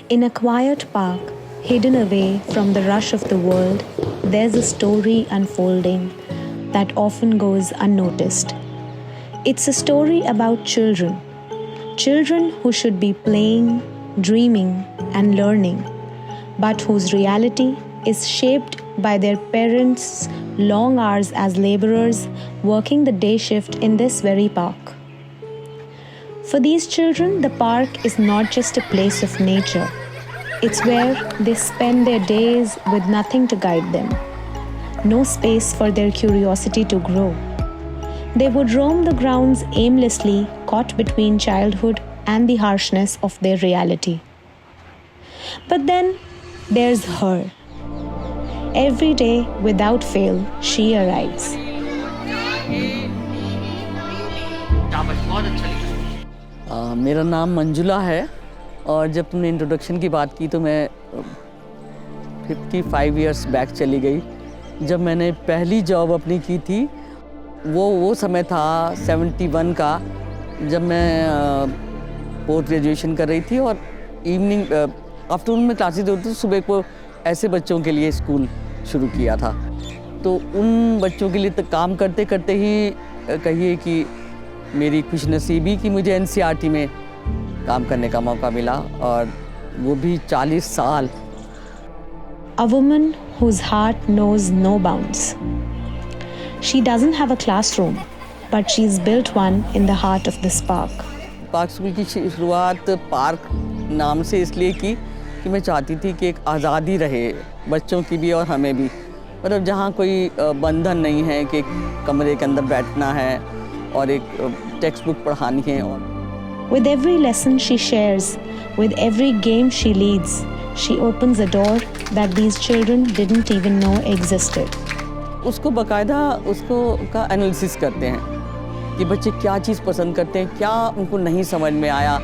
In a quiet park, hidden away from the rush of the world, there's a story unfolding that often goes unnoticed. It's a story about children. Children who should be playing, dreaming, and learning, but whose reality is shaped by their parents' long hours as laborers working the day shift in this very park. For these children, the park is not just a place of nature. It's where they spend their days with nothing to guide them, no space for their curiosity to grow. They would roam the grounds aimlessly, caught between childhood and the harshness of their reality. But then there's her. Every day, without fail, she arrives. मेरा नाम मंजुला है और जब तुमने introduction की बात की तो मैं 55 इयर्स बैक चली गई। जब मैंने पहली जॉब अपनी की थी वो समय था 71 का, जब मैं पोस्ट ग्रेजुएशन कर रही थी और इवनिंग आफ्टरनून में क्लासेस होती थी। सुबह को ऐसे बच्चों के लिए स्कूल शुरू किया था, तो उन बच्चों के लिए तो काम करते करते ही कहिए कि मेरी खुशनसीबी कि मुझे NCERT में काम करने का मौका मिला, और वो भी 40 साल। A woman whose heart knows no bounds. She doesn't have a classroom, but she's built one in the heart of this park. Park school की शुरुआत पार्क नाम से इसलिए की कि मैं चाहती थी कि एक आज़ादी रहे बच्चों की भी और हमें भी, मतलब जहाँ कोई बंधन नहीं है कि एक कमरे के अंदर बैठना है और एक टेक्स्ट बुक पढ़ानी है। और With every lesson she shares, with every game she leads, she opens a door that these children didn't even know existed. उसको बाकायदा उसको का एनालिसिस करते हैं कि बच्चे क्या चीज़ पसंद करते हैं, क्या उनको नहीं समझ में आया,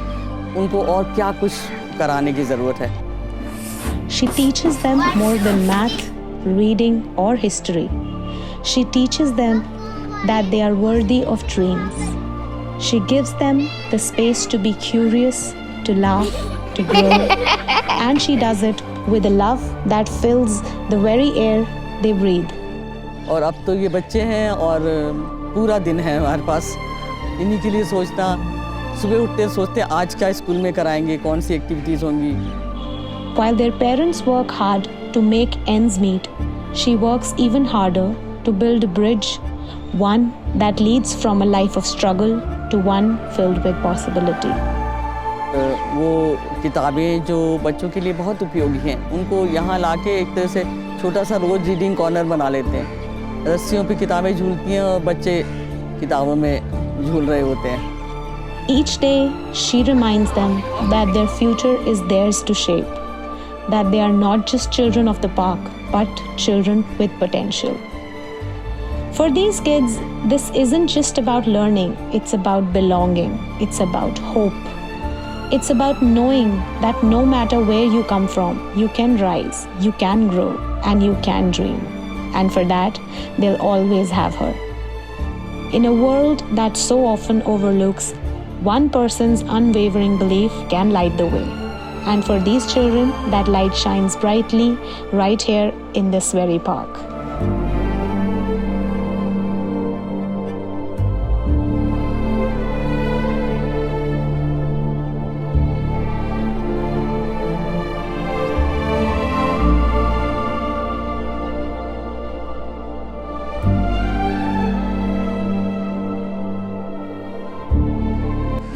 उनको और क्या कुछ कराने की ज़रूरत है। She teaches them more than math, reading or history. She teaches them that they are worthy of dreams. She gives them the space to be curious, to laugh, to grow, and she does it with a love that fills the very air they breathe. और अब तो ये बच्चे हैं और पूरा दिन है हमारे पास, इन्हीं के लिए सोचना, सुबह उठते सोचते आज क्या स्कूल में कराएंगे, कौन सी एक्टिविटीज़ होंगी। While their parents work hard to make ends meet, she works even harder to build a bridge, one that leads from a life of struggle to one filled with possibility. वो किताबें जो बच्चों के लिए बहुत उपयोगी हैं, उनको यहाँ लाके एक तरह से छोटा सा रोज़ रीडिंग कॉर्नर बना लेते हैं। रस्सियों पे किताबें झूलती हैं और बच्चे किताबों में झूल रहे होते हैं। Each day, she reminds them that their future is theirs to shape, that they are not just children of the park, but children with potential. For these kids, this isn't just about learning, it's about belonging, it's about hope. It's about knowing that no matter where you come from, you can rise, you can grow, and you can dream. And for that, they'll always have her. In a world that so often overlooks, one person's unwavering belief can light the way. And for these children, that light shines brightly right here in this very park.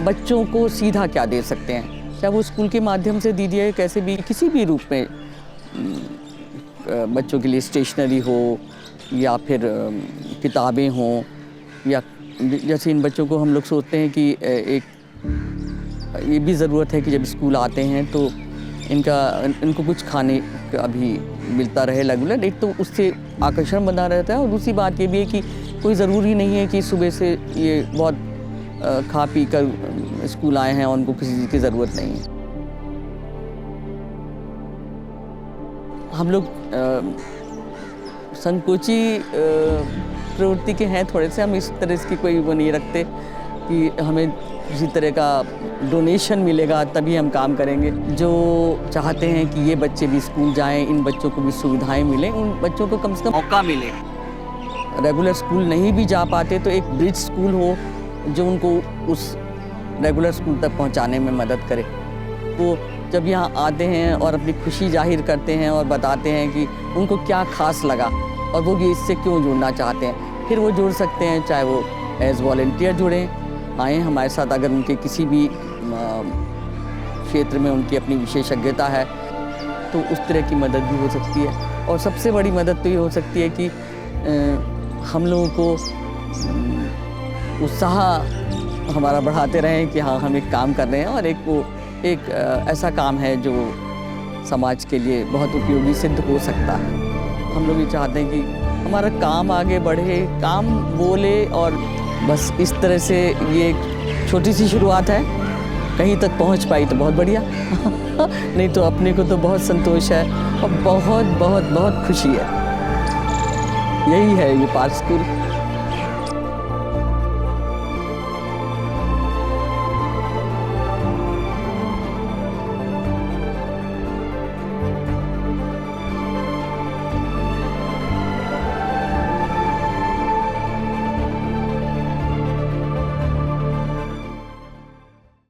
बच्चों को सीधा क्या दे सकते हैं, चाहे वो school के माध्यम से दीजिए, कैसे भी किसी भी रूप में, बच्चों के लिए स्टेशनरी हो या फिर किताबें हों, या जैसे इन बच्चों को हम लोग सोचते हैं कि एक ये भी ज़रूरत है कि जब स्कूल आते हैं तो इनको कुछ खाने का भी मिलता रहे रेगुलर, एक तो उससे आकर्षण बना रहता है, और दूसरी बात ये भी है कि कोई ज़रूरी नहीं है कि सुबह से ये बहुत खा पी कर स्कूल आए हैं और उनको किसी चीज़ की ज़रूरत नहीं है। हम लोग संकोची प्रवृत्ति के हैं थोड़े से, हम इस तरह की कोई वो नहीं रखते कि हमें किसी तरह का डोनेशन मिलेगा तभी हम काम करेंगे। जो चाहते हैं कि ये बच्चे भी स्कूल जाएं, इन बच्चों को भी सुविधाएं मिलें, उन बच्चों को कम से कम मौका मिले। रेगुलर स्कूल नहीं भी जा पाते तो एक ब्रिज स्कूल हो जो उनको उस रेगुलर स्कूल तक पहुंचाने में मदद करे। वो जब यहाँ आते हैं और अपनी खुशी जाहिर करते हैं और बताते हैं कि उनको क्या खास लगा और वो भी इससे क्यों जुड़ना चाहते हैं, फिर वो जुड़ सकते हैं, चाहे वो एज वॉलंटियर जुड़ें, आएँ हमारे साथ। अगर उनके किसी भी क्षेत्र में उनकी अपनी विशेषज्ञता है तो उस तरह की मदद भी हो सकती है। और सबसे बड़ी मदद तो ये हो सकती है कि हम लोगों को उत्साह हमारा बढ़ाते रहें कि हाँ हम एक काम कर रहे हैं और एक ऐसा काम है जो समाज के लिए बहुत उपयोगी सिद्ध हो सकता है। हम लोग ये चाहते हैं कि हमारा काम आगे बढ़े, काम बोले, और बस इस तरह से ये एक छोटी सी शुरुआत है। कहीं तक पहुंच पाई तो बहुत बढ़िया नहीं तो अपने को तो बहुत संतोष है और बहुत बहुत बहुत खुशी है। यही है ये पार्क स्कूल।